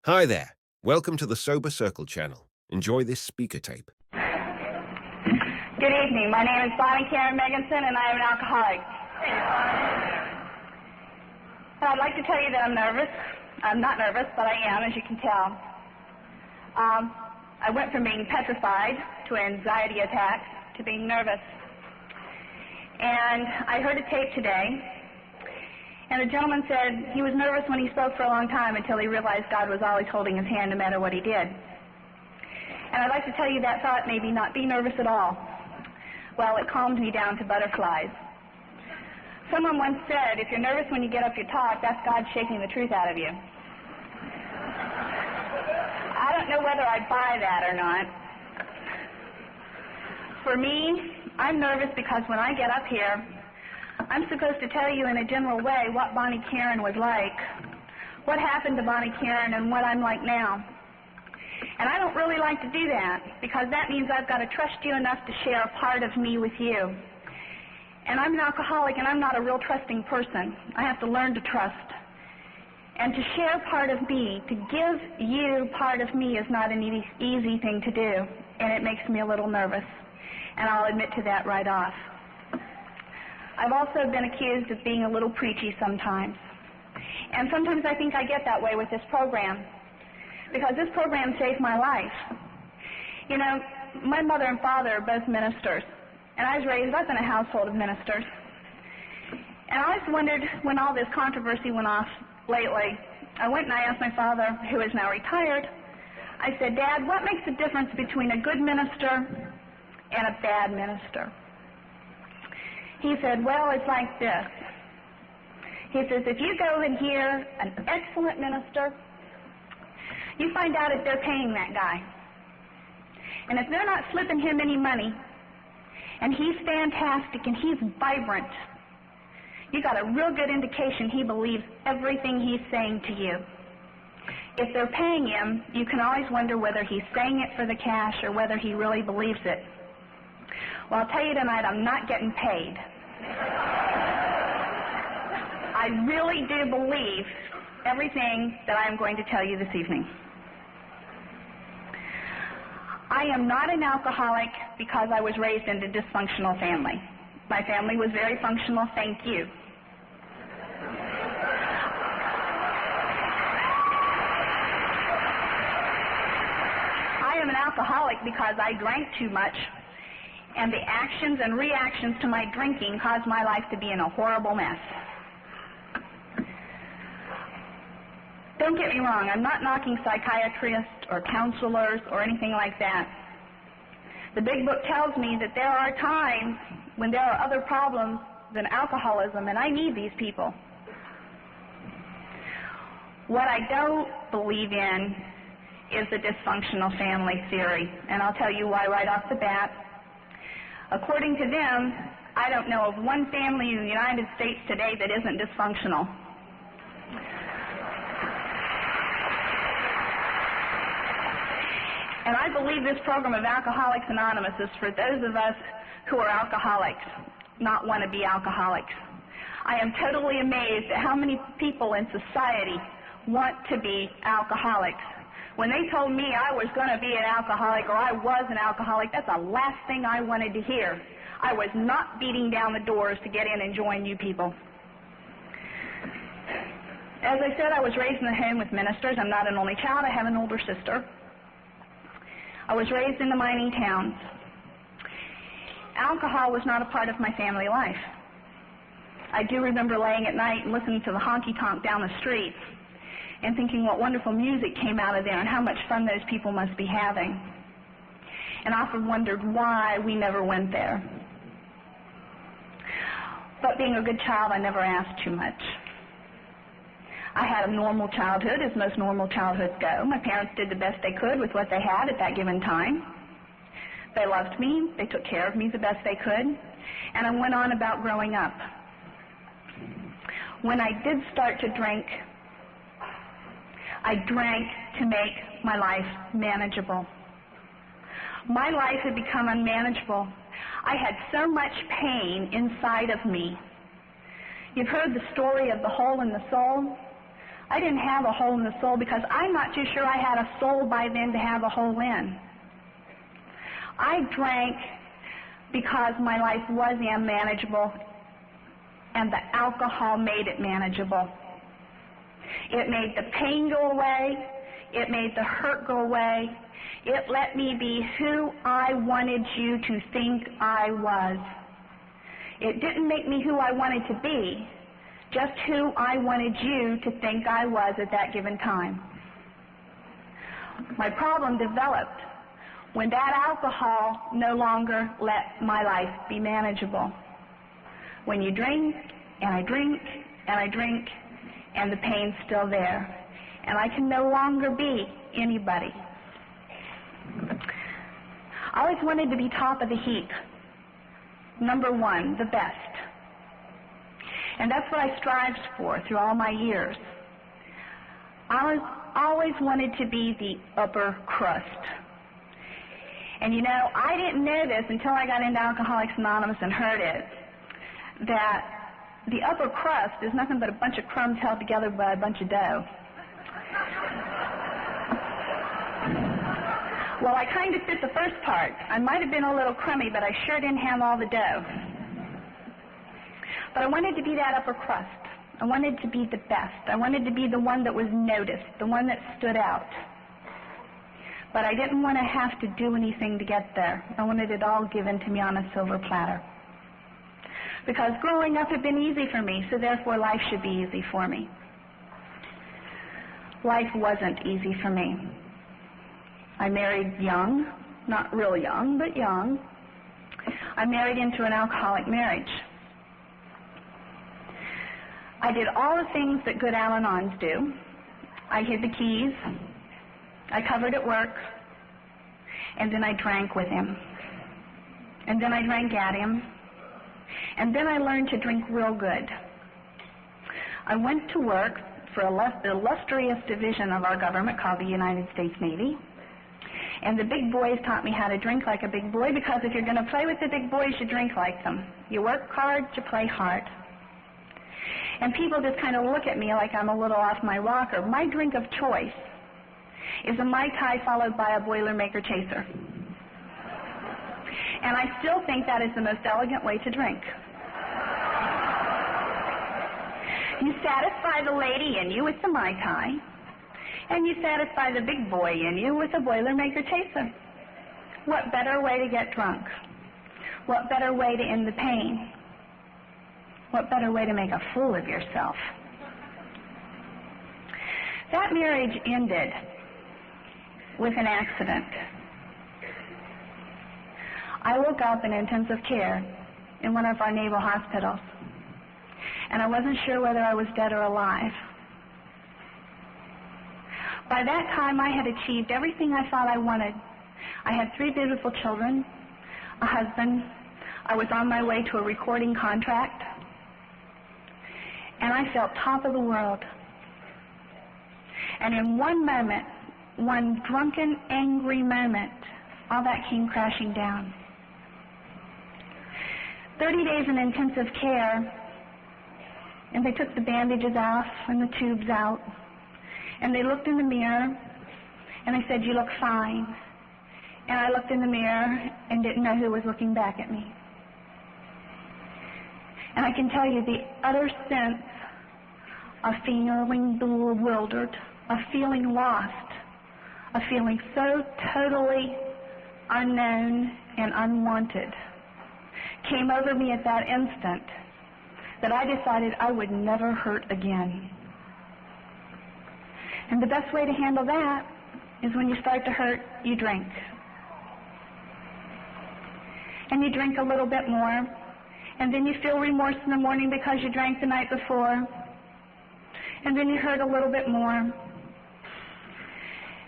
Hi there. Welcome to the SoberCircle channel. Enjoy this speaker tape. Good evening. My name is Bonnie Karen Meganson, and I am an alcoholic. And I'd like to tell you that I'm nervous. I'm not nervous, but I am, as you can tell. I went from being petrified to anxiety attacks to being nervous. And I heard a tape today, and the gentleman said he was nervous when he spoke for a long time until he realized God was always holding his hand no matter what he did. And I'd like to tell you that thought made me not be nervous at all. Well, it calmed me down to butterflies. Someone once said, if you're nervous when you get up to talk, that's God shaking the truth out of you. I don't know whether I buy that or not. For me, I'm nervous because when I get up here, I'm supposed to tell you in a general way what Bonnie Karen was like, what happened to Bonnie Karen, and what I'm like now. And I don't really like to do that, because that means I've got to trust you enough to share a part of me with you. And I'm an alcoholic, and I'm not a real trusting person. I have to learn to trust. And to share part of me, to give you part of me, is not an easy thing to do, and it makes me a little nervous. And I'll admit to that right off. I've also been accused of being a little preachy sometimes. And sometimes I think I get that way with this program, because this program saved my life. You know, my mother and father are both ministers, and I was raised up in a household of ministers. And I always wondered, when all this controversy went off lately, I went and I asked my father, who is now retired, I said, Dad, what makes the difference between a good minister and a bad minister? He said, well, it's like this. He says, if you go and hear an excellent minister, you find out if they're paying that guy. And if they're not slipping him any money, and he's fantastic and he's vibrant, you got a real good indication he believes everything he's saying to you. If they're paying him, you can always wonder whether he's saying it for the cash or whether he really believes it. Well, I'll tell you tonight, I'm not getting paid. I really do believe everything that I am going to tell you this evening. I am not an alcoholic because I was raised in a dysfunctional family. My family was very functional, thank you. I am an alcoholic because I drank too much, and the actions and reactions to my drinking caused my life to be in a horrible mess. Don't get me wrong, I'm not knocking psychiatrists or counselors or anything like that. The big book tells me that there are times when there are other problems than alcoholism, and I need these people. What I don't believe in is the dysfunctional family theory, and I'll tell you why right off the bat. According to them, I don't know of one family in the United States today that isn't dysfunctional. And I believe this program of Alcoholics Anonymous is for those of us who are alcoholics, not wannabe alcoholics. I am totally amazed at how many people in society want to be alcoholics. When they told me I was going to be an alcoholic or I was an alcoholic, that's the last thing I wanted to hear. I was not beating down the doors to get in and join you people. As I said, I was raised in a home with ministers. I'm not an only child. I have an older sister. I was raised in the mining towns. Alcohol was not a part of my family life. I do remember laying at night and listening to the honky-tonk down the street and thinking what wonderful music came out of there and how much fun those people must be having. And I often wondered why we never went there. But being a good child, I never asked too much. I had a normal childhood, as most normal childhoods go. My parents did the best they could with what they had at that given time. They loved me. They took care of me the best they could. And I went on about growing up. When I did start to drink, I drank to make my life manageable. My life had become unmanageable. I had so much pain inside of me. You've heard the story of the hole in the soul. I didn't have a hole in the soul because I'm not too sure I had a soul by then to have a hole in. I drank because my life was unmanageable, and the alcohol made it manageable. It made the pain go away. It made the hurt go away. It let me be who I wanted you to think I was. It didn't make me who I wanted to be, just who I wanted you to think I was at that given time. My problem developed when that alcohol no longer let my life be manageable. When you drink, and I drink, and I drink, and the pain's still there, and I can no longer be anybody. I always wanted to be top of the heap, number one, the best. And that's what I strived for through all my years. I always wanted to be the upper crust. And you know, I didn't know this until I got into Alcoholics Anonymous and heard it, that the upper crust is nothing but a bunch of crumbs held together by a bunch of dough. Well, I kind of fit the first part. I might have been a little crummy, but I sure didn't have all the dough. But I wanted to be that upper crust. I wanted to be the best. I wanted to be the one that was noticed, the one that stood out. But I didn't want to have to do anything to get there. I wanted it all given to me on a silver platter. Because growing up had been easy for me, so therefore life should be easy for me. Life wasn't easy for me. I married young, not real young, but young. I married into an alcoholic marriage. I did all the things that good Al-Anons do. I hid the keys. I covered at work. And then I drank with him. And then I drank at him. And then I learned to drink real good. I went to work for the illustrious division of our government called the United States Navy. And the big boys taught me how to drink like a big boy, because if you're going to play with the big boys, you drink like them. You work hard, you play hard. And people just kind of look at me like I'm a little off my rocker. My drink of choice is a Mai Tai followed by a Boilermaker chaser. And I still think that is the most elegant way to drink. You satisfy the lady in you with the Mai Tai, and you satisfy the big boy in you with a Boilermaker chaser. What better way to get drunk? What better way to end the pain? What better way to make a fool of yourself? That marriage ended with an accident. I woke up in intensive care in one of our naval hospitals, and I wasn't sure whether I was dead or alive. By that time, I had achieved everything I thought I wanted. I had 3 beautiful children, a husband. I was on my way to a recording contract, and I felt top of the world. And in one moment, one drunken, angry moment, all that came crashing down. 30 days in intensive care, and they took the bandages off and the tubes out, and they looked in the mirror, and they said, "You look fine." And I looked in the mirror and didn't know who was looking back at me. And I can tell you the utter sense of feeling bewildered, of feeling lost, of feeling so totally unknown and unwanted came over me at that instant that I decided I would never hurt again. And the best way to handle that is when you start to hurt, you drink. And you drink a little bit more, and then you feel remorse in the morning because you drank the night before, and then you hurt a little bit more.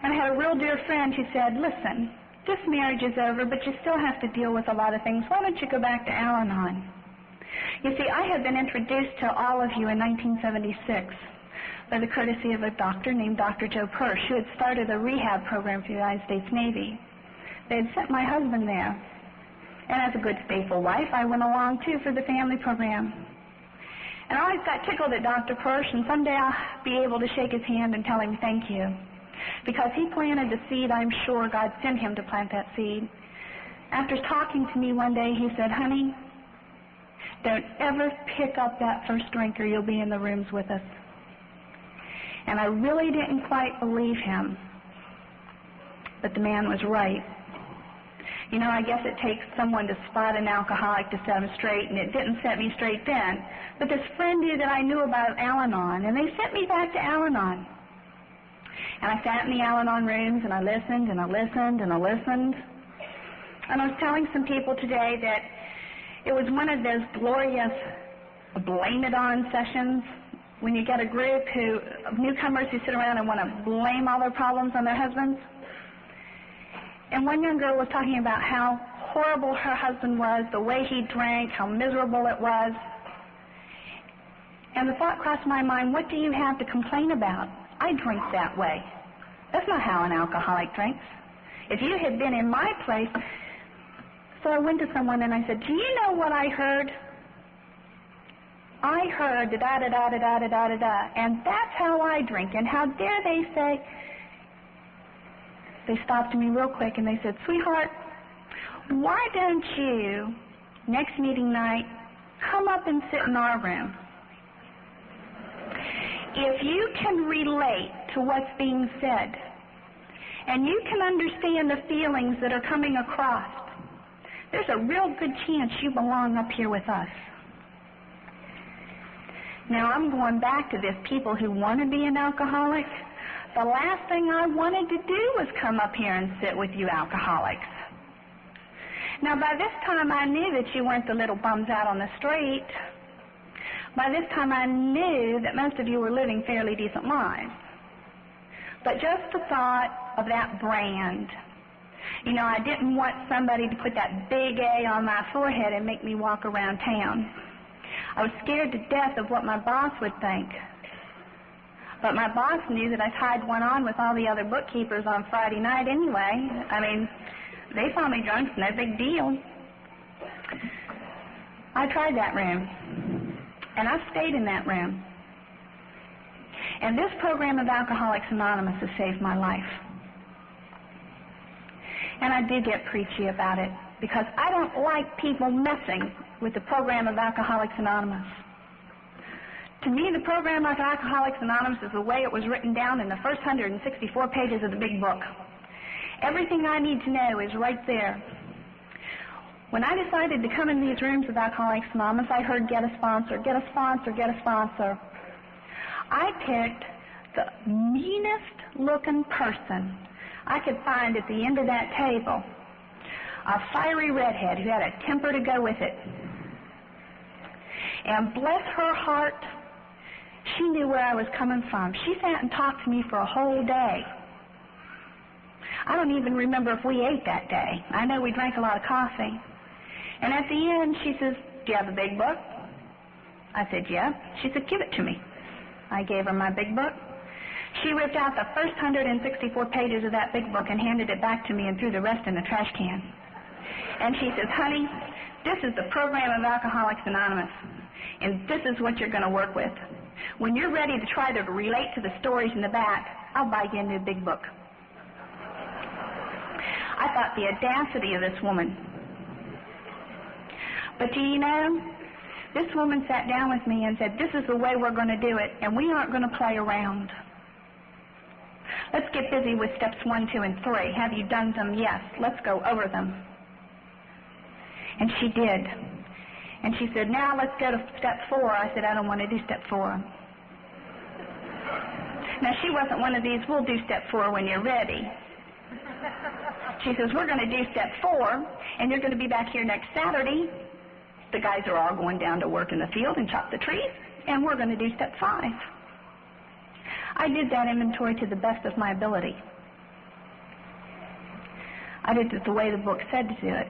And I had a real dear friend who said, "Listen, this marriage is over, but you still have to deal with a lot of things. Why don't you go back to Al-Anon?" You see, I had been introduced to all of you in 1976 by the courtesy of a doctor named Dr. Joe Persh, who had started a rehab program for the United States Navy. They had sent my husband there. And as a good, faithful wife, I went along, too, for the family program. And I always got tickled at Dr. Kirsch, and someday I'll be able to shake his hand and tell him thank you. Because he planted the seed, I'm sure God sent him to plant that seed. After talking to me one day, he said, honey, don't ever pick up that first drink or you'll be in the rooms with us. And I really didn't quite believe him. But the man was right. You know, I guess it takes someone to spot an alcoholic to set him straight, and it didn't set me straight then. But this friend knew that I knew about Al-Anon, and they sent me back to Al-Anon. And I sat in the Al-Anon rooms, and I listened, and I listened, and I listened. And I was telling some people today that it was one of those glorious blame-it-on sessions when you get a group of newcomers who sit around and want to blame all their problems on their husbands. And one young girl was talking about how horrible her husband was, the way he drank, how miserable it was. And the thought crossed my mind, what do you have to complain about? I drink that way. That's not how an alcoholic drinks. If you had been in my place... So I went to someone and I said, do you know what I heard? I heard da-da-da-da-da-da-da-da, and that's how I drink. And how dare they say... They stopped me real quick and they said, sweetheart, why don't you, next meeting night, come up and sit in our room? If you can relate to what's being said, and you can understand the feelings that are coming across, there's a real good chance you belong up here with us. Now, I'm going back to this people who want to be an alcoholic. The last thing I wanted to do was come up here and sit with you alcoholics. Now, by this time, I knew that you weren't the little bums out on the street. By this time, I knew that most of you were living fairly decent lives. But just the thought of that brand, you know, I didn't want somebody to put that big A on my forehead and make me walk around town. I was scared to death of what my boss would think. But my boss knew that I tied one on with all the other bookkeepers on Friday night anyway. I mean, they saw me drunk, no big deal. I tried that room, and I stayed in that room. And this program of Alcoholics Anonymous has saved my life. And I do get preachy about it, because I don't like people messing with the program of Alcoholics Anonymous. To me, the program of Alcoholics Anonymous is the way it was written down in the first 164 pages of the big book. Everything I need to know is right there. When I decided to come in these rooms of Alcoholics Anonymous, I heard get a sponsor, get a sponsor, get a sponsor. I picked the meanest looking person I could find at the end of that table, a fiery redhead who had a temper to go with it. And bless her heart, she knew where I was coming from. She sat and talked to me for a whole day. I don't even remember if we ate that day. I know we drank a lot of coffee. And at the end, she says, do you have a big book? I said, yeah. She said, give it to me. I gave her my big book. She ripped out the first 164 pages of that big book and handed it back to me and threw the rest in the trash can. And she says, honey, this is the program of Alcoholics Anonymous, and this is what you're going to work with. When you're ready to try to relate to the stories in the back, I'll buy you a new big book. I thought the audacity of this woman. But do you know, this woman sat down with me and said, this is the way we're going to do it, and we aren't going to play around. Let's get busy with steps 1, 2, and 3. Have you done them? Yes. Let's go over them. And she did. And she said, now let's go to step 4. I said, I don't want to do step 4. Now, she wasn't one of these, we'll do step 4 when you're ready. She says, we're going to do step 4, and you're going to be back here next Saturday. The guys are all going down to work in the field and chop the trees, and we're going to do step 5. I did that inventory to the best of my ability. I did it the way the book said to do it.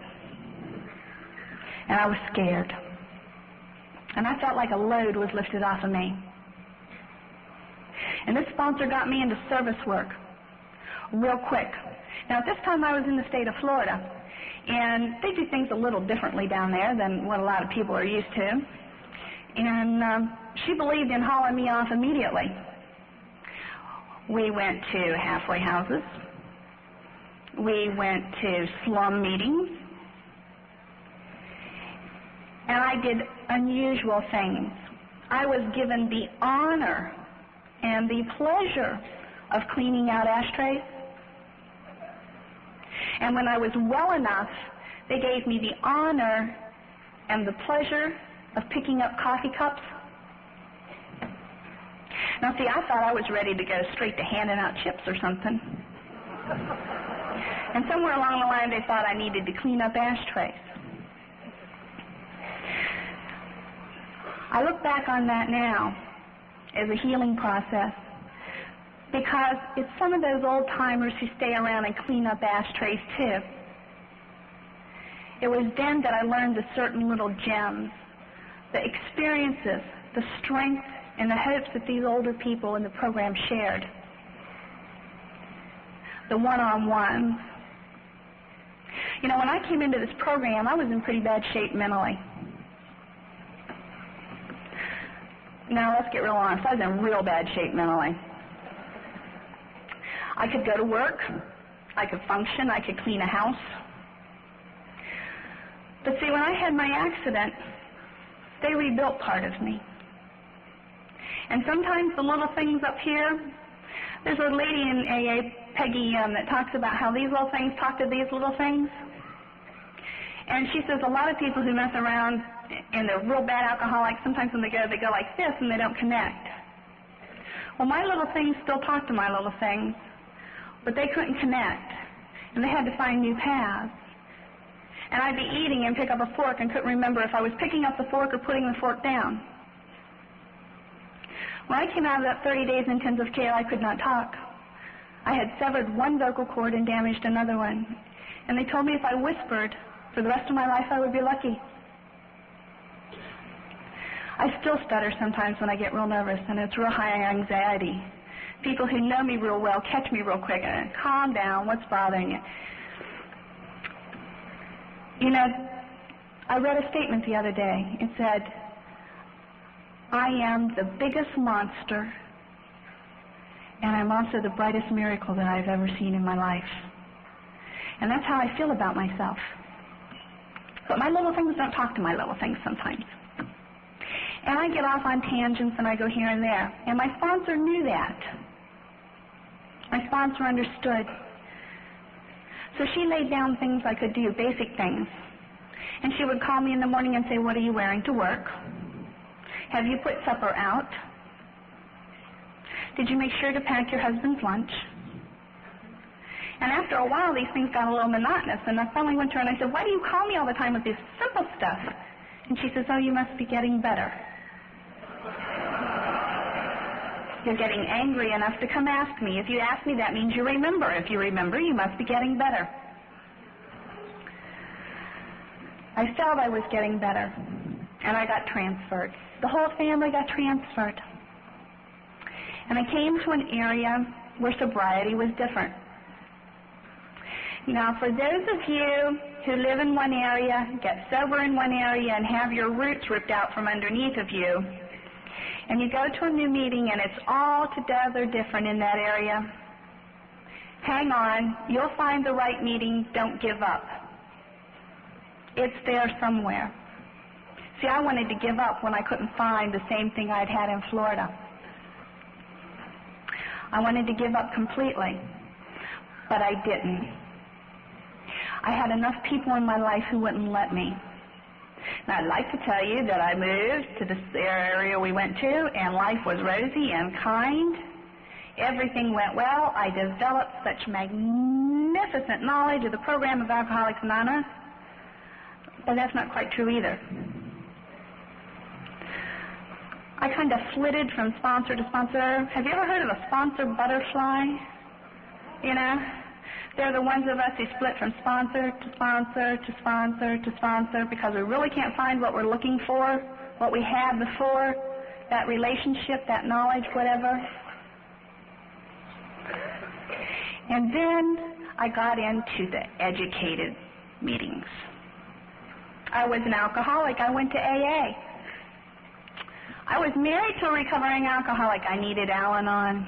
And I was scared. And I felt like a load was lifted off of me. And this sponsor got me into service work real quick. Now, at this time, I was in the state of Florida, and they do things a little differently down there than what a lot of people are used to. And she believed in hauling me off immediately. We went to halfway houses. We went to slum meetings. And I did unusual things. I was given the honor and the pleasure of cleaning out ashtrays. And when I was well enough, they gave me the honor and the pleasure of picking up coffee cups. Now, see, I thought I was ready to go straight to handing out chips or something. And somewhere along the line, they thought I needed to clean up ashtrays. I look back on that now as a healing process because it's some of those old-timers who stay around and clean up ashtrays, too. It was then that I learned the certain little gems, the experiences, the strength, and the hopes that these older people in the program shared. The one-on-ones. You know, when I came into this program, I was in pretty bad shape mentally. Now, let's get real honest. I was in real bad shape mentally. I could go to work. I could function. I could clean a house. But see, when I had my accident, they rebuilt part of me. And sometimes the little things up here, there's a lady in AA, Peggy, that talks about how these little things talk to these little things. And she says a lot of people who mess around and they're real bad alcoholics, sometimes when they go like this and they don't connect. Well, my little things still talk to my little things, but they couldn't connect. And they had to find new paths. And I'd be eating and pick up a fork and couldn't remember if I was picking up the fork or putting the fork down. When I came out of that 30 days intensive care, I could not talk. I had severed one vocal cord and damaged another one. And they told me if I whispered for the rest of my life, I would be lucky. I still stutter sometimes when I get real nervous, and it's real high anxiety. People who know me real well catch me real quick and calm down, what's bothering you? You know, I read a statement the other day. It said, I am the biggest monster, and I'm also the brightest miracle that I've ever seen in my life. And that's how I feel about myself. But my little things don't talk to my little things sometimes. And I get off on tangents and I go here and there. And my sponsor knew that. My sponsor understood. So she laid down things I could do, basic things. And she would call me in the morning and say, what are you wearing to work? Have you put supper out? Did you make sure to pack your husband's lunch? And after a while, these things got a little monotonous. And I finally went to her and I said, why do you call me all the time with this simple stuff? And she says, oh, you must be getting better. You're getting angry enough to come ask me. If you ask me, that means you remember. If you remember, you must be getting better. I felt I was getting better, and I got transferred. The whole family got transferred. And I came to an area where sobriety was different. Now, for those of you who live in one area, get sober in one area, and have your roots ripped out from underneath of you, and you go to a new meeting and it's altogether different in that area, hang on. You'll find the right meeting. Don't give up. It's there somewhere. See, I wanted to give up when I couldn't find the same thing I'd had in Florida. I wanted to give up completely, but I didn't. I had enough people in my life who wouldn't let me. Now, I'd like to tell you that I moved to this area we went to, and life was rosy and kind. Everything went well. I developed such magnificent knowledge of the program of Alcoholics Anonymous, but that's not quite true either. I kind of flitted from sponsor to sponsor. Have you ever heard of a sponsor butterfly? You know? They're the ones of us who split from sponsor to sponsor to sponsor to sponsor because we really can't find what we're looking for, what we had before, that relationship, that knowledge, whatever. And then I got into the educated meetings. I was an alcoholic. I went to AA. I was married to a recovering alcoholic. I needed Al-Anon.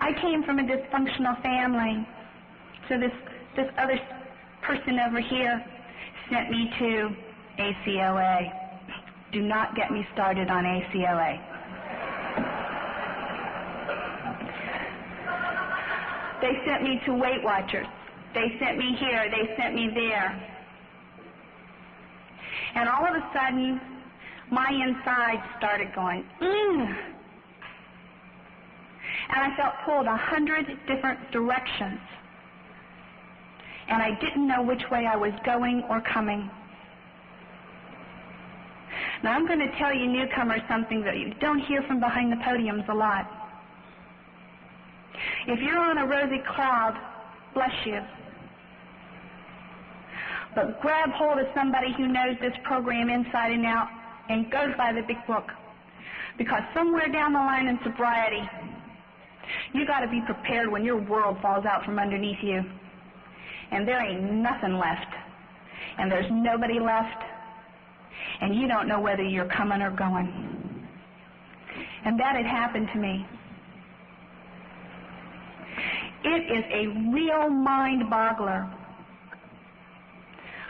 I came from a dysfunctional family. So this other person over here sent me to ACOA. Do not get me started on ACOA. They sent me to Weight Watchers. They sent me here. They sent me there. And all of a sudden, my inside started going, And I felt pulled 100 different directions. And I didn't know which way I was going or coming. Now, I'm going to tell you newcomers something that you don't hear from behind the podiums a lot. If you're on a rosy cloud, bless you. But grab hold of somebody who knows this program inside and out and goes by the big book. Because somewhere down the line in sobriety, you got to be prepared when your world falls out from underneath you. And there ain't nothing left. And there's nobody left. And you don't know whether you're coming or going. And that had happened to me. It is a real mind-boggler.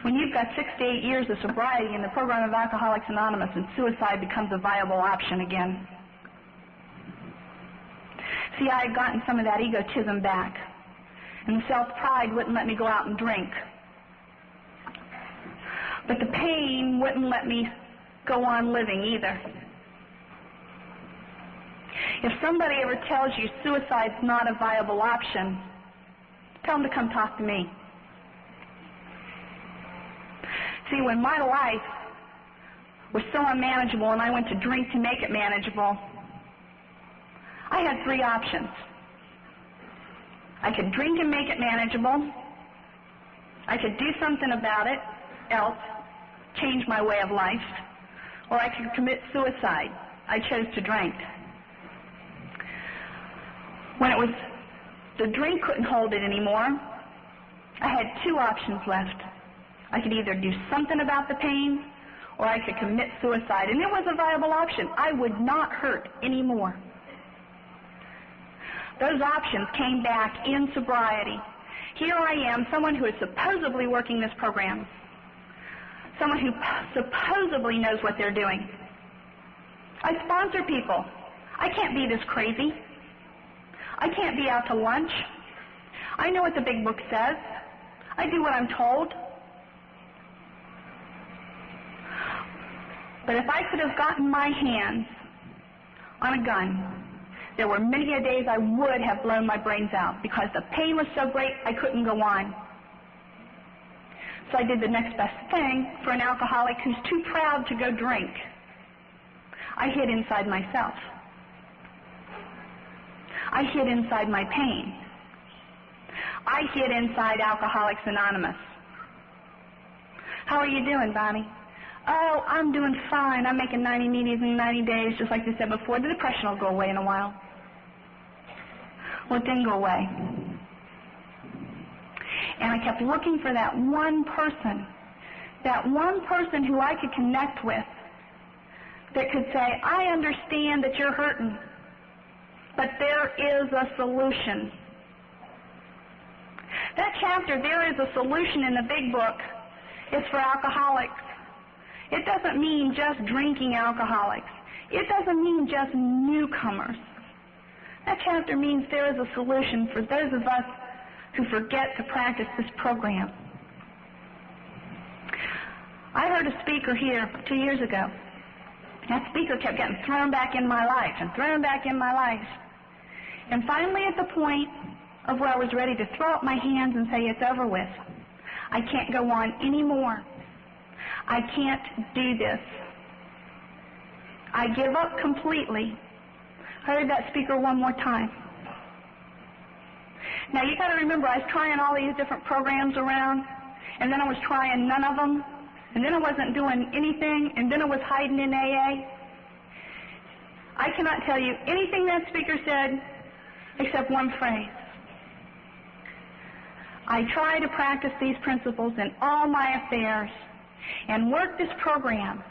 When you've got 6 to 8 years of sobriety in the program of Alcoholics Anonymous and suicide becomes a viable option again. See, I had gotten some of that egotism back, and the self-pride wouldn't let me go out and drink. But the pain wouldn't let me go on living either. If somebody ever tells you suicide's not a viable option, tell them to come talk to me. See, when my life was so unmanageable and I went to drink to make it manageable, I had 3 options. I could drink and make it manageable. I could do something about it, else change my way of life, or I could commit suicide. I chose to drink. When the drink couldn't hold it anymore, I had 2 options left. I could either do something about the pain, or I could commit suicide. And it was a viable option. I would not hurt anymore. Those options came back in sobriety. Here I am, someone who is supposedly working this program. Someone who supposedly knows what they're doing. I sponsor people. I can't be this crazy. I can't be out to lunch. I know what the big book says. I do what I'm told. But if I could have gotten my hands on a gun, there were many a days I would have blown my brains out because the pain was so great I couldn't go on. So I did the next best thing for an alcoholic who's too proud to go drink. I hid inside myself. I hid inside my pain. I hid inside Alcoholics Anonymous. How are you doing, Bonnie? Oh, I'm doing fine. I'm making 90 meetings in 90 days, just like they said before. The depression will go away in a while. Well, it didn't go away. And I kept looking for that one person who I could connect with that could say, I understand that you're hurting, but there is a solution. That chapter, there is a solution in the big book, is for alcoholics. It doesn't mean just drinking alcoholics. It doesn't mean just newcomers. That chapter means there is a solution for those of us who forget to practice this program. I heard a speaker here 2 years ago. That speaker kept getting thrown back in my life and thrown back in my life. And finally at the point of where I was ready to throw up my hands and say, it's over with. I can't go on anymore. I can't do this. I give up completely. I heard that speaker one more time. Now, you got to remember, I was trying all these different programs around, and then I was trying none of them, and then I wasn't doing anything, and then I was hiding in AA. I cannot tell you anything that speaker said except one phrase. I try to practice these principles in all my affairs and work this program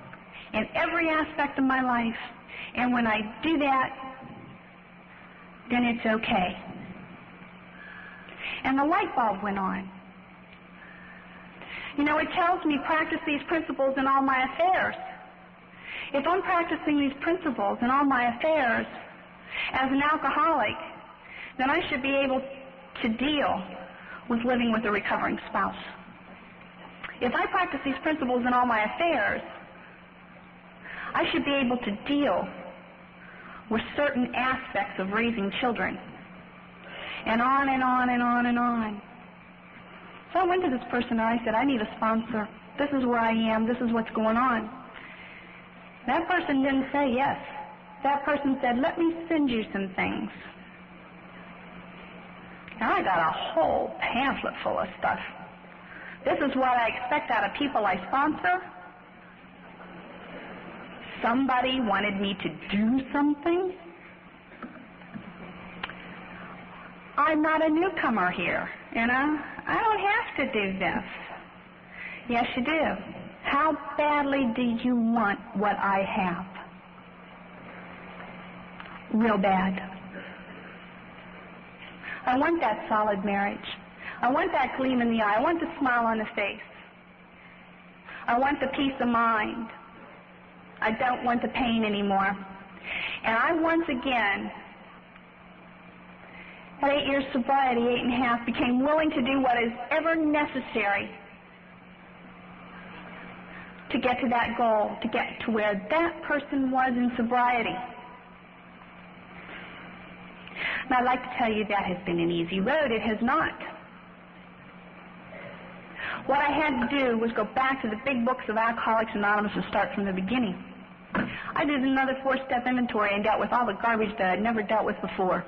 in every aspect of my life. And when I do that, then it's okay. And the light bulb went on. You know, it tells me practice these principles in all my affairs. If I'm practicing these principles in all my affairs as an alcoholic, then I should be able to deal with living with a recovering spouse. If I practice these principles in all my affairs, I should be able to deal with certain aspects of raising children. And on and on and on and on. So I went to this person and I said, I need a sponsor. This is where I am. This is what's going on. That person didn't say yes. That person said, let me send you some things. And I got a whole pamphlet full of stuff. This is what I expect out of people I sponsor. Somebody wanted me to do something. I'm not a newcomer here, you know. I don't have to do this. Yes, you do. How badly do you want what I have? Real bad. I want that solid marriage. I want that gleam in the eye. I want the smile on the face. I want the peace of mind. I don't want the pain anymore. And I once again, at 8 years sobriety, 8.5, became willing to do what is ever necessary to get to that goal, to get to where that person was in sobriety. And I'd like to tell you that has been an easy road. It has not. What I had to do was go back to the big books of Alcoholics Anonymous and start from the beginning. I did another 4-step inventory and dealt with all the garbage that I'd never dealt with before.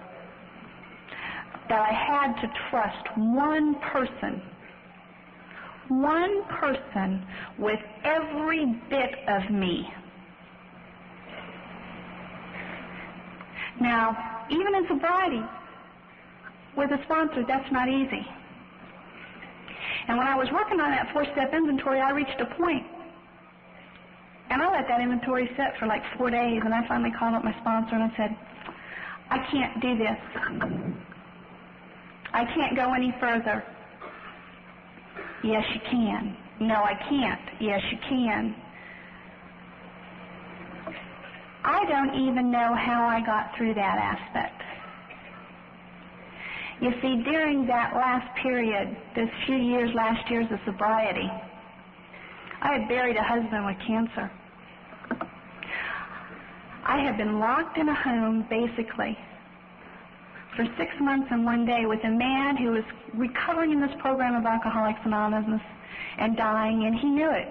That I had to trust one person with every bit of me. Now, even in sobriety, with a sponsor, that's not easy. And when I was working on that 4-step inventory, I reached a point, and I let that inventory sit for like 4 days, and I finally called up my sponsor and I said, I can't do this. I can't go any further. Yes, you can. No, I can't. Yes, you can. I don't even know how I got through that aspect. You see, during that last period, those few years, last years of sobriety, I had buried a husband with cancer. I had been locked in a home, basically, for 6 months and 1 day with a man who was recovering in this program of Alcoholics Anonymous and dying, and he knew it.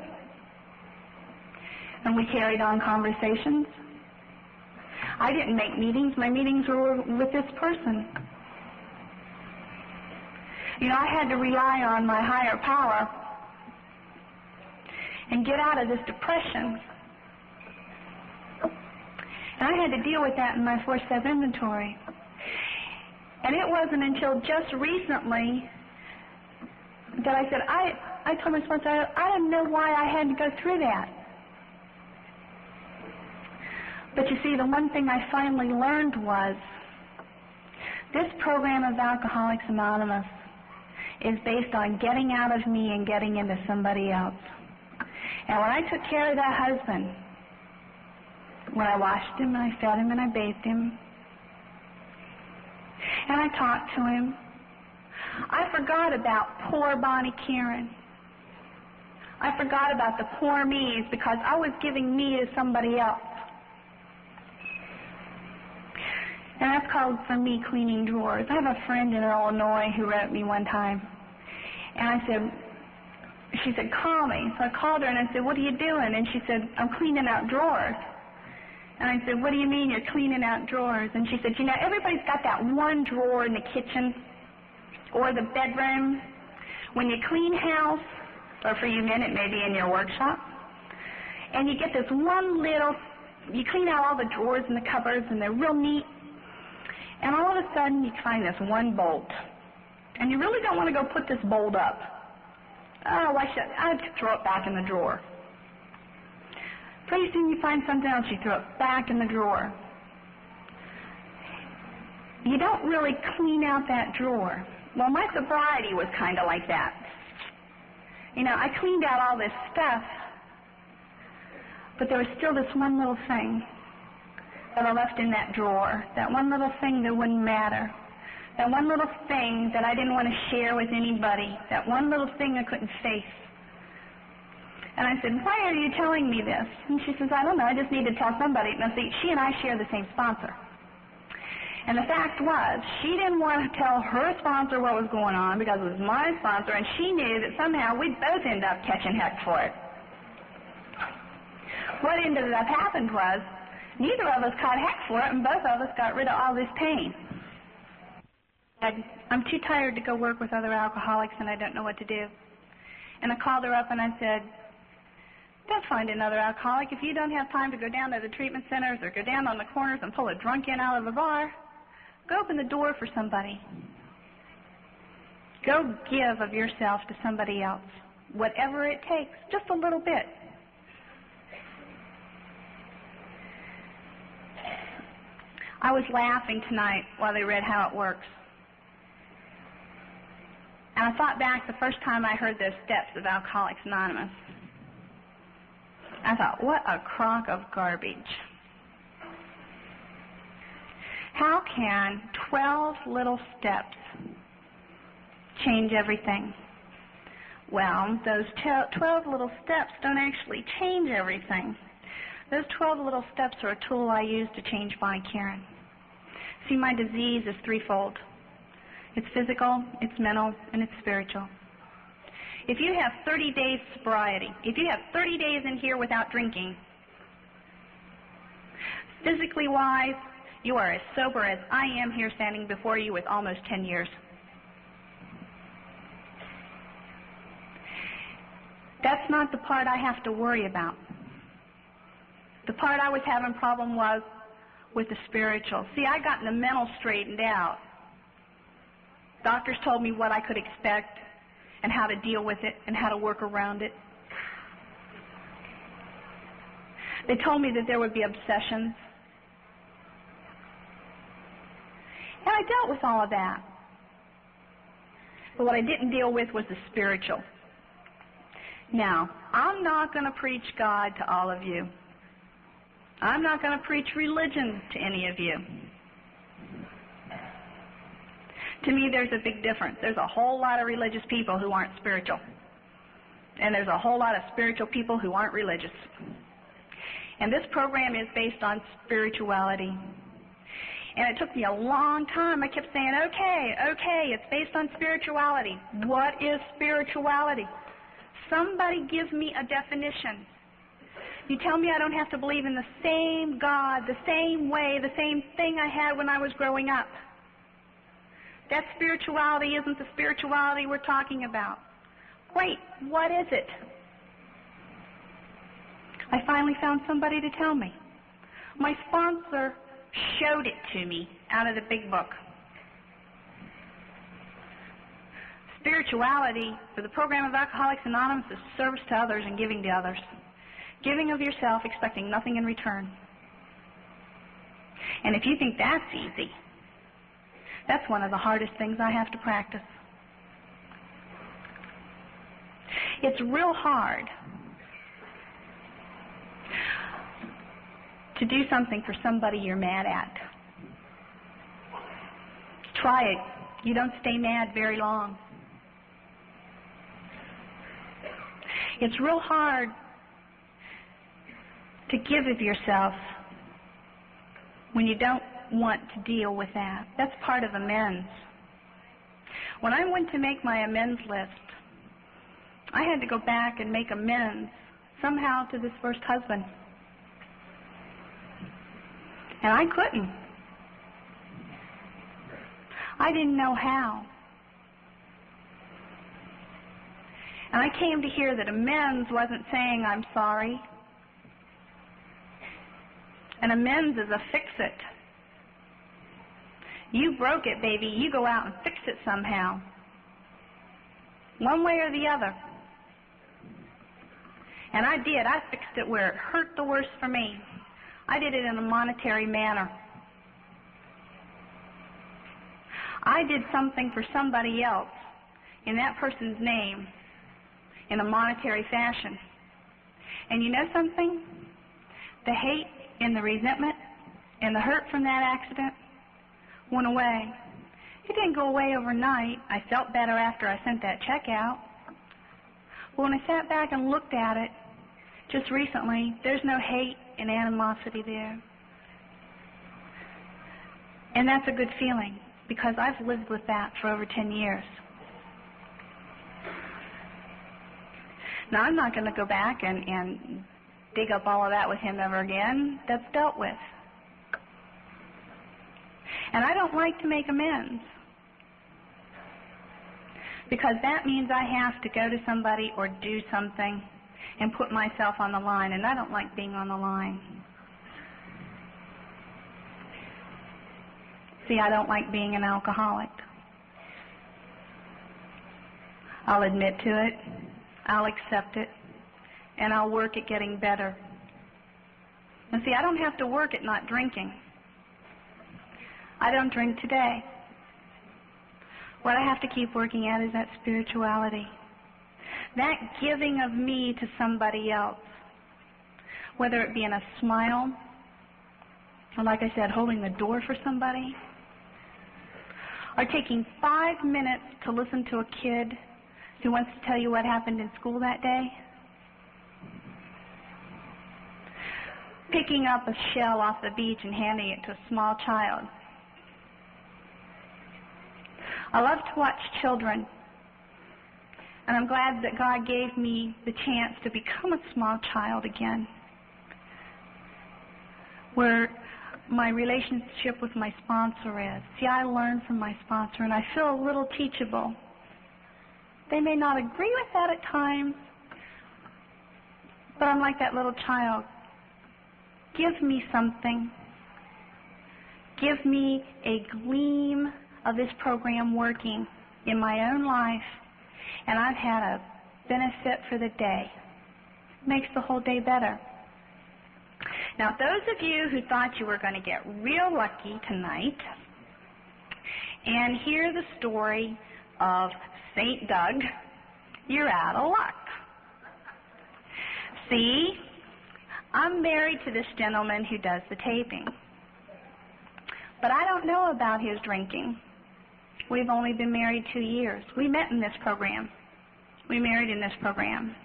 And we carried on conversations. I didn't make meetings. My meetings were with this person. You know, I had to rely on my higher power and get out of this depression. And I had to deal with that in my 4-step inventory. And it wasn't until just recently that I said, I told my sponsor, I didn't know why I had to go through that. But you see, the one thing I finally learned was this program of Alcoholics Anonymous is based on getting out of me and getting into somebody else. And when I took care of that husband, when I washed him and I fed him and I bathed him, and I talked to him, I forgot about poor Bonnie Karen. I forgot about the poor me's because I was giving me to somebody else. And that's called, for me, cleaning drawers. I have a friend in Illinois who wrote me one time. And she said, call me. So I called her and I said, what are you doing? And she said, I'm cleaning out drawers. And I said, what do you mean you're cleaning out drawers? And she said, you know, everybody's got that one drawer in the kitchen or the bedroom. When you clean house, or for you men, it may be in your workshop, and you get this one little, you clean out all the drawers and the cupboards, and they're real neat, and all of a sudden you find this one bolt, and you really don't want to go put this bolt up. Oh, why should I throw it back in the drawer? Pretty soon you find something else, you throw it back in the drawer. You don't really clean out that drawer. Well, my sobriety was kind of like that. You know, I cleaned out all this stuff, but there was still this one little thing that I left in that drawer, that one little thing that wouldn't matter, that one little thing that I didn't want to share with anybody, that one little thing I couldn't face. And I said, why are you telling me this? And she says, I don't know, I just need to tell somebody. Now, see, she and I share the same sponsor. And the fact was, she didn't want to tell her sponsor what was going on because it was my sponsor, and she knew that somehow we'd both end up catching heck for it. What ended up happened was, neither of us caught heck for it, and both of us got rid of all this pain. I'm too tired to go work with other alcoholics, and I don't know what to do. And I called her up and I said, don't find another alcoholic. If you don't have time to go down to the treatment centers or go down on the corners and pull a drunk in out of a bar, go open the door for somebody. Go give of yourself to somebody else, whatever it takes, just a little bit. I was laughing tonight while they read How It Works. And I thought back the first time I heard those steps of Alcoholics Anonymous. I thought, what a crock of garbage. How can 12 little steps change everything? Well, those 12 little steps don't actually change everything. Those 12 little steps are a tool I use to change Bonnie Karen. See, my disease is threefold. It's physical, it's mental, and it's spiritual. If you have 30 days sobriety, if you have 30 days in here without drinking, physically wise, you are as sober as I am here standing before you with almost 10 years. That's not the part I have to worry about. The part I was having problem was with the spiritual. See, I got the mental straightened out. Doctors told me what I could expect and how to deal with it and how to work around it. They told me that there would be obsessions. And I dealt with all of that. But what I didn't deal with was the spiritual. Now, I'm not going to preach God to all of you. I'm not going to preach religion to any of you. To me, there's a big difference. There's a whole lot of religious people who aren't spiritual. And there's a whole lot of spiritual people who aren't religious. And this program is based on spirituality. And it took me a long time. I kept saying, okay, it's based on spirituality. What is spirituality? Somebody give me a definition. You tell me I don't have to believe in the same God, the same way, the same thing I had when I was growing up. That spirituality isn't the spirituality we're talking about. Wait, what is it? I finally found somebody to tell me. My sponsor showed it to me out of the big book. Spirituality for the program of Alcoholics Anonymous is service to others and giving to others. Giving of yourself, expecting nothing in return. And if you think that's easy, that's one of the hardest things I have to practice. It's real hard to do something for somebody you're mad at. Try it. You don't stay mad very long. It's real hard to give of yourself when you don't want to deal with that. That's part of amends. When I went to make my amends list, I had to go back and make amends somehow to this first husband. And I couldn't. I didn't know how. And I came to hear that amends wasn't saying I'm sorry. And amends is a fix-it. You broke it, baby. You go out and fix it somehow. One way or the other. And I did. I fixed it where it hurt the worst for me. I did it in a monetary manner. I did something for somebody else in that person's name in a monetary fashion. And you know something? The hate and the resentment and the hurt from that accident went away. It didn't go away overnight. I felt better after I sent that check out. But when I sat back and looked at it just recently, there's no hate and animosity there. And that's a good feeling, because I've lived with that for over 10 years. Now, I'm not going to go back and dig up all of that with him ever again. That's dealt with. And I don't like to make amends, because that means I have to go to somebody or do something and put myself on the line, and I don't like being on the line. See, I don't like being an alcoholic. I'll admit to it, I'll accept it, and I'll work at getting better. And see, I don't have to work at not drinking. I don't drink today. What I have to keep working at is that spirituality. That giving of me to somebody else. Whether it be in a smile, or like I said, holding the door for somebody, or taking 5 minutes to listen to a kid who wants to tell you what happened in school that day. Picking up a shell off the beach and handing it to a small child. I love to watch children, and I'm glad that God gave me the chance to become a small child again, where my relationship with my sponsor is. See, I learn from my sponsor, and I feel a little teachable. They may not agree with that at times, but I'm like that little child. Give me something. Give me a gleam of this program working in my own life, and I've had a benefit for the day. It makes the whole day better. Now, those of you who thought you were going to get real lucky tonight and hear the story of St. Doug, you're out of luck. See, I'm married to this gentleman who does the taping, but I don't know about his drinking. We've only been married 2 years. We met in this program. We married in this program.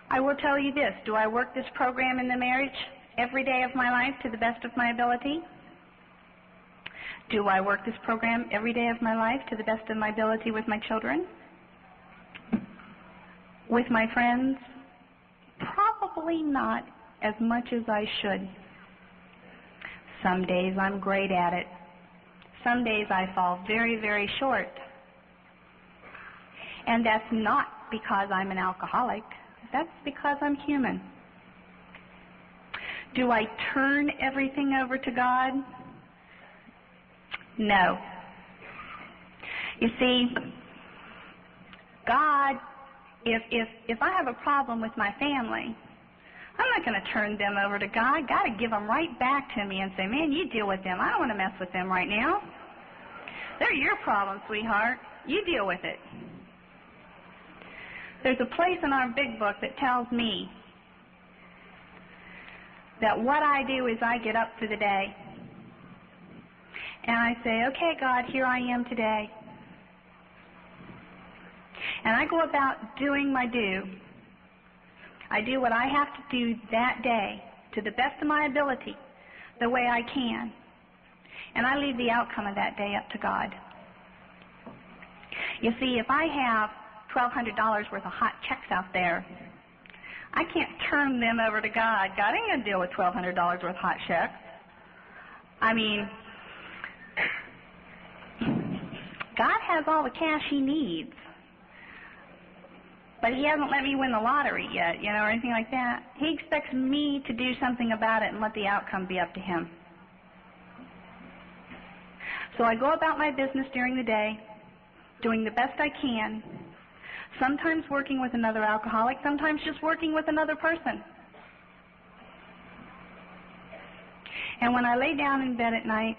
I will tell you this. Do I work this program in the marriage every day of my life to the best of my ability? Do I work this program every day of my life to the best of my ability with my children? With my friends? Probably not as much as I should. Some days I'm great at it. Some days I fall very, very short. And that's not because I'm an alcoholic. That's because I'm human. Do I turn everything over to God? No. You see, God, if I have a problem with my family, I'm not going to turn them over to God. God will give them right back to me and say, man, you deal with them. I don't want to mess with them right now. They're your problem, sweetheart. You deal with it. There's a place in our big book that tells me that what I do is I get up for the day. And I say, okay, God, here I am today. And I go about doing my due. I do what I have to do that day to the best of my ability, the way I can. And I leave the outcome of that day up to God. You see, if I have $1,200 worth of hot checks out there, I can't turn them over to God. God ain't going to deal with $1,200 worth of hot checks. I mean, God has all the cash he needs. But he hasn't let me win the lottery yet, or anything like that. He expects me to do something about it and let the outcome be up to him. So I go about my business during the day, doing the best I can, sometimes working with another alcoholic, sometimes just working with another person. And when I lay down in bed at night,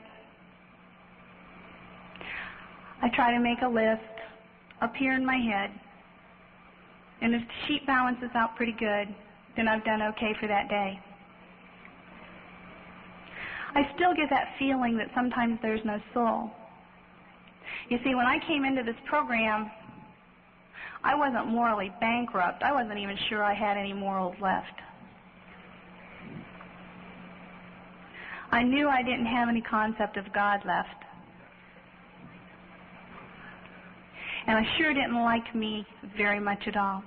I try to make a list up here in my head. And if the sheet balances out pretty good, then I've done okay for that day. I still get that feeling that sometimes there's no soul. You see, when I came into this program, I wasn't morally bankrupt. I wasn't even sure I had any morals left. I knew I didn't have any concept of God left. And I sure didn't like me very much at all.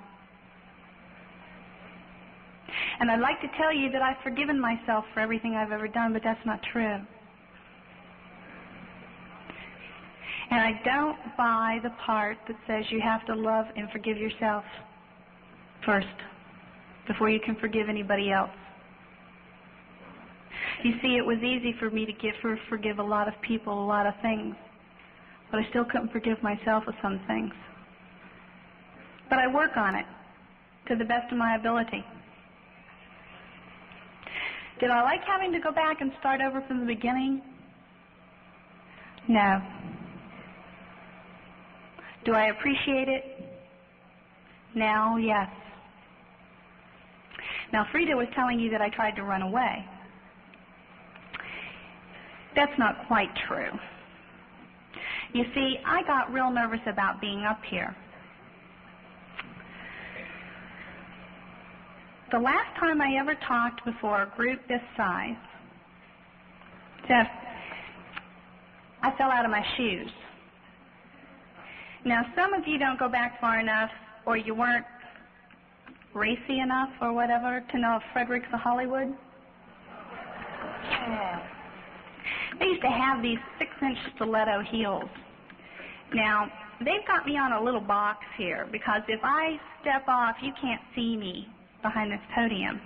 And I'd like to tell you that I've forgiven myself for everything I've ever done, but that's not true. And I don't buy the part that says you have to love and forgive yourself first before you can forgive anybody else. You see, it was easy for me to forgive a lot of people, a lot of things, but I still couldn't forgive myself of some things. But I work on it to the best of my ability. Did I like having to go back and start over from the beginning? No. Do I appreciate it? Now, yes. Now, Frida was telling you that I tried to run away. That's not quite true. You see, I got real nervous about being up here. The last time I ever talked before a group this size, Jeff, I fell out of my shoes. Now, some of you don't go back far enough, or you weren't racy enough or whatever to know of Frederick's of Hollywood. Yeah. They used to have these 6-inch stiletto heels. Now, they've got me on a little box here because if I step off, you can't see me behind this podium.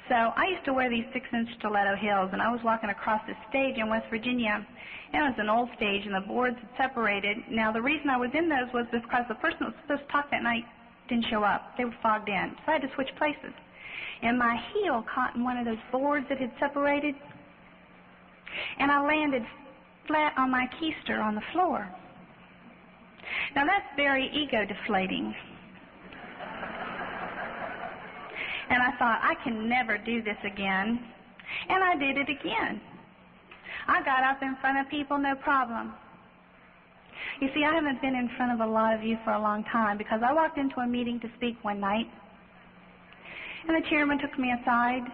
So I used to wear these 6-inch stiletto heels, and I was walking across the stage in West Virginia, and it was an old stage, and the boards had separated. Now, the reason I was in those was because the person that was supposed to talk that night didn't show up. They were fogged in, so I had to switch places. And my heel caught in one of those boards that had separated, and I landed flat on my keister on the floor. Now, that's very ego-deflating. And I thought, I can never do this again. And I did it again. I got up in front of people, no problem. You see, I haven't been in front of a lot of you for a long time because I walked into a meeting to speak one night, and the chairman took me aside,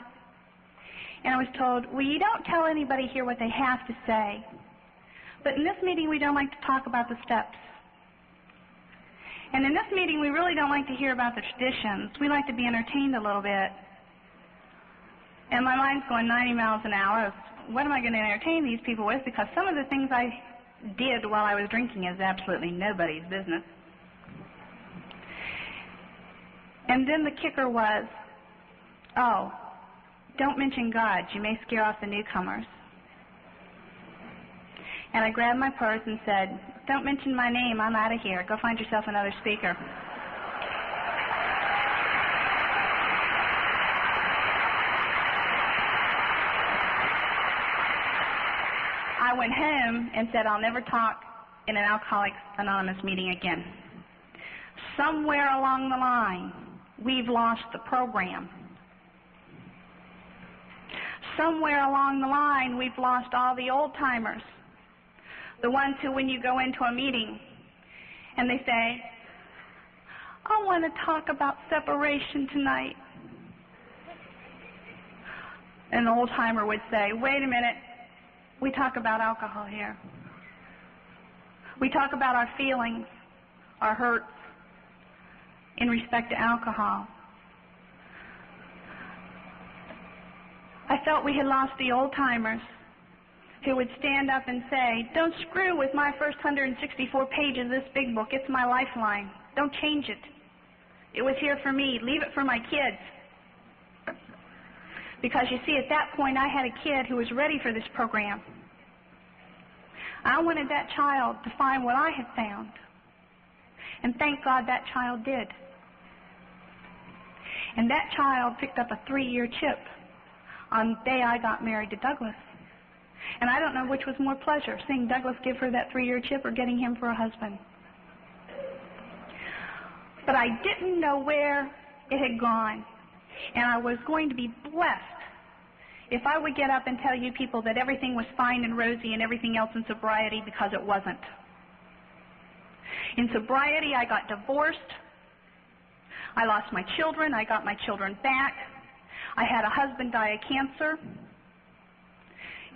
and I was told, well, you don't tell anybody here what they have to say, but in this meeting we don't like to talk about the steps. And in this meeting, we really don't like to hear about the traditions. We like to be entertained a little bit. And my mind's going 90 miles an hour. What am I going to entertain these people with? Because some of the things I did while I was drinking is absolutely nobody's business. And then the kicker was, oh, don't mention God. You may scare off the newcomers. And I grabbed my purse and said, don't mention my name. I'm out of here. Go find yourself another speaker. I went home and said, I'll never talk in an Alcoholics Anonymous meeting again. Somewhere along the line, we've lost the program. Somewhere along the line, we've lost all the old-timers. The ones who, when you go into a meeting and they say, I want to talk about separation tonight. And the old-timer would say, wait a minute, we talk about alcohol here. We talk about our feelings, our hurts, in respect to alcohol. I felt we had lost the old-timers who would stand up and say, don't screw with my first 164 pages of this big book. It's my lifeline. Don't change it. It was here for me. Leave it for my kids. Because you see, at that point, I had a kid who was ready for this program. I wanted that child to find what I had found. And thank God that child did. And that child picked up a 3-year chip on the day I got married to Douglas. And I don't know which was more pleasure, seeing Douglas give her that 3-year chip or getting him for a husband. But I didn't know where it had gone. And I was going to be blessed if I would get up and tell you people that everything was fine and rosy and everything else in sobriety, because it wasn't. In sobriety, I got divorced. I lost my children. I got my children back. I had a husband die of cancer.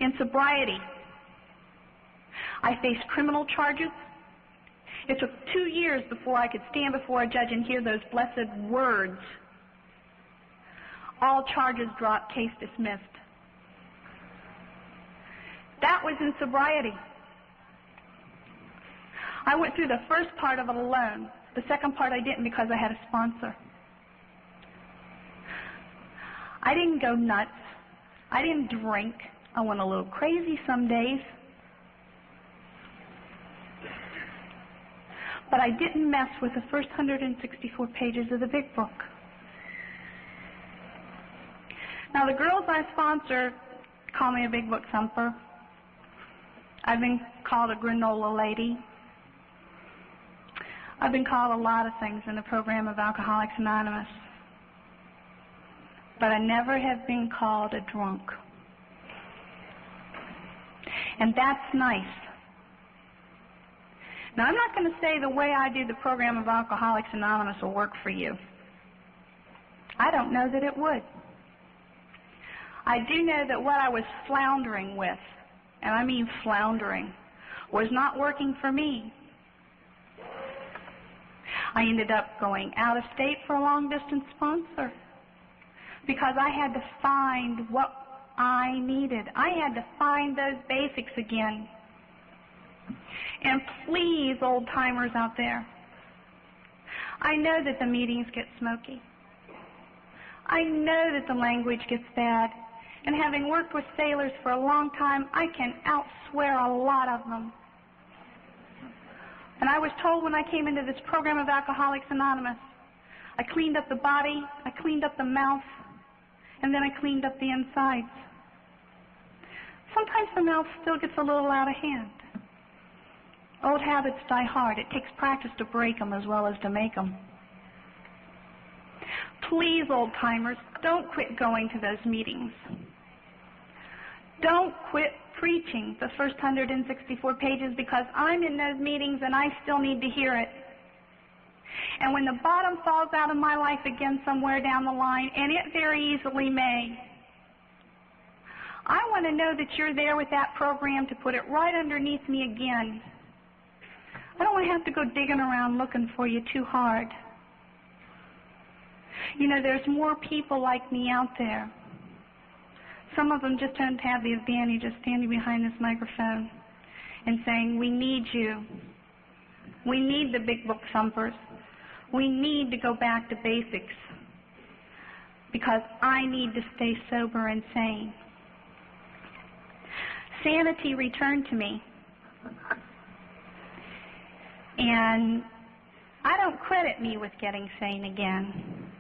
In sobriety, I faced criminal charges. It took 2 years before I could stand before a judge and hear those blessed words. All charges dropped, case dismissed. That was in sobriety. I went through the first part of it alone. The second part I didn't because I had a sponsor. I didn't go nuts. I didn't drink. I went a little crazy some days. But I didn't mess with the first 164 pages of the big book. Now, the girls I sponsor call me a big book thumper. I've been called a granola lady. I've been called a lot of things in the program of Alcoholics Anonymous. But I never have been called a drunk. And that's nice. Now, I'm not going to say the way I do the program of Alcoholics Anonymous will work for you. I don't know that it would. I do know that what I was floundering with, and I mean floundering, was not working for me. I ended up going out of state for a long-distance sponsor because I had to find what I needed. I had to find those basics again. And please, old-timers out there, I know that the meetings get smoky. I know that the language gets bad. And having worked with sailors for a long time, I can outswear a lot of them. And I was told when I came into this program of Alcoholics Anonymous, I cleaned up the body, I cleaned up the mouth, and then I cleaned up the insides. Sometimes the mouth still gets a little out of hand. Old habits die hard. It takes practice to break them as well as to make them. Please, old-timers, don't quit going to those meetings. Don't quit preaching the first 164 pages because I'm in those meetings and I still need to hear it. And when the bottom falls out of my life again somewhere down the line, and it very easily may, I want to know that you're there with that program to put it right underneath me again. I don't want to have to go digging around looking for you too hard. You know, there's more people like me out there. Some of them just don't have the advantage of standing behind this microphone and saying, we need you. We need the big book thumpers. We need to go back to basics because I need to stay sober and sane. Sanity returned to me. And I don't credit me with getting sane again.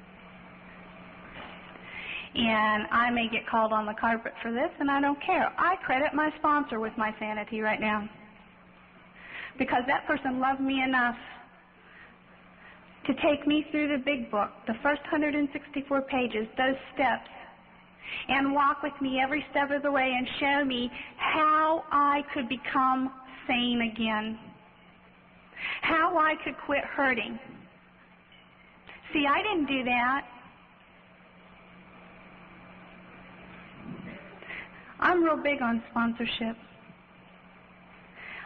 And I may get called on the carpet for this, and I don't care. I credit my sponsor with my sanity right now. Because that person loved me enough to take me through the big book, the first 164 pages, those steps, and walk with me every step of the way and show me how I could become sane again. How I could quit hurting. See, I didn't do that. I'm real big on sponsorship.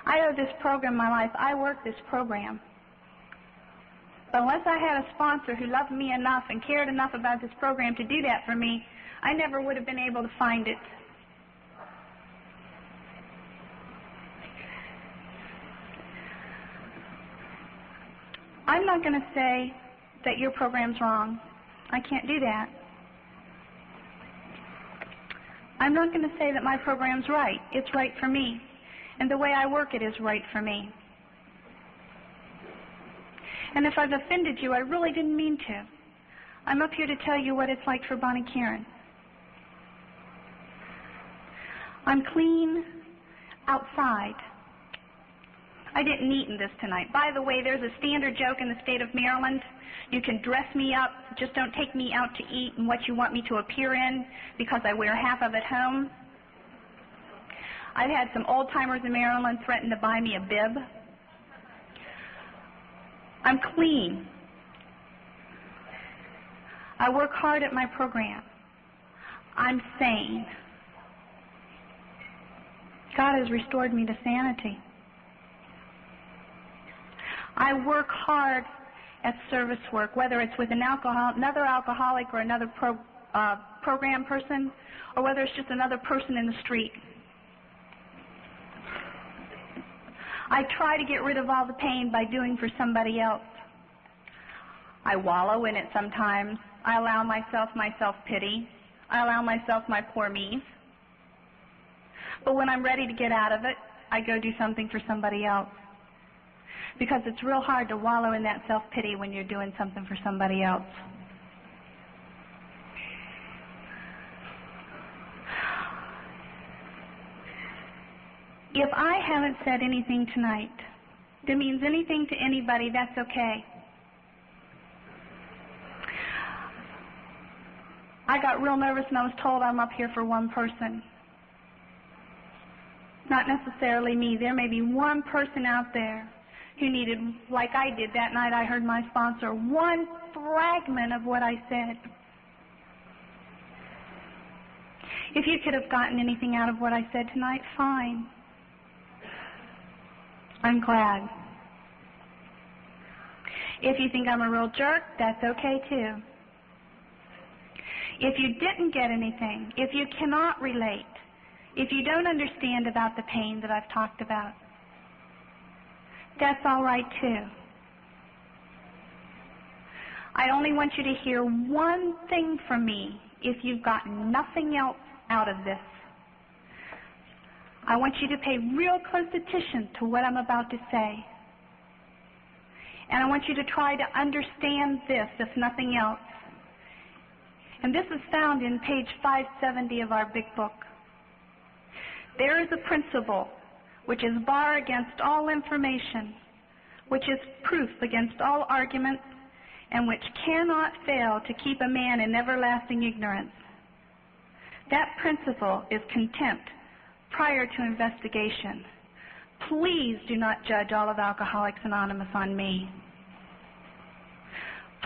I owe this program my life. I work this program. But unless I had a sponsor who loved me enough and cared enough about this program to do that for me, I never would have been able to find it. I'm not going to say that your program's wrong. I can't do that. I'm not going to say that my program's right. It's right for me. And the way I work it is right for me. And if I've offended you, I really didn't mean to. I'm up here to tell you what it's like for Bonnie Karen. I'm clean outside. I didn't eat in this tonight. By the way, there's a standard joke in the state of Maryland. You can dress me up, just don't take me out to eat in what you want me to appear in because I wear half of it home. I've had some old-timers in Maryland threaten to buy me a bib. I'm clean. I work hard at my program. I'm sane. God has restored me to sanity. I work hard at service work, whether it's with another alcoholic or another program person, or whether it's just another person in the street. I try to get rid of all the pain by doing for somebody else. I wallow in it sometimes. I allow myself my self-pity. I allow myself my poor me's. But when I'm ready to get out of it, I go do something for somebody else. Because it's real hard to wallow in that self-pity when you're doing something for somebody else. If I haven't said anything tonight that means anything to anybody, that's okay. I got real nervous and I was told I'm up here for one person. Not necessarily me. There may be one person out there who needed, like I did that night I heard my sponsor, one fragment of what I said. If you could have gotten anything out of what I said tonight, fine. I'm glad. If you think I'm a real jerk, that's okay too. If you didn't get anything, if you cannot relate, if you don't understand about the pain that I've talked about, that's all right too. I only want you to hear one thing from me if you've gotten nothing else out of this. I want you to pay real close attention to what I'm about to say. And I want you to try to understand this, if nothing else. And this is found in page 570 of our big book. There is a principle which is bar against all information, which is proof against all arguments, and which cannot fail to keep a man in everlasting ignorance. That principle is contempt prior to investigation. Please do not judge all of Alcoholics Anonymous on me.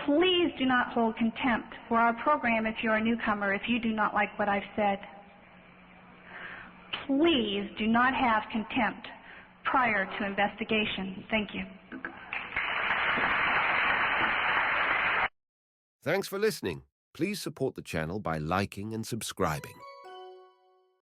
Please do not hold contempt for our program if you're a newcomer, if you do not like what I've said. Please do not have contempt prior to investigation. Thank you. Thanks for listening. Please support the channel by liking and subscribing.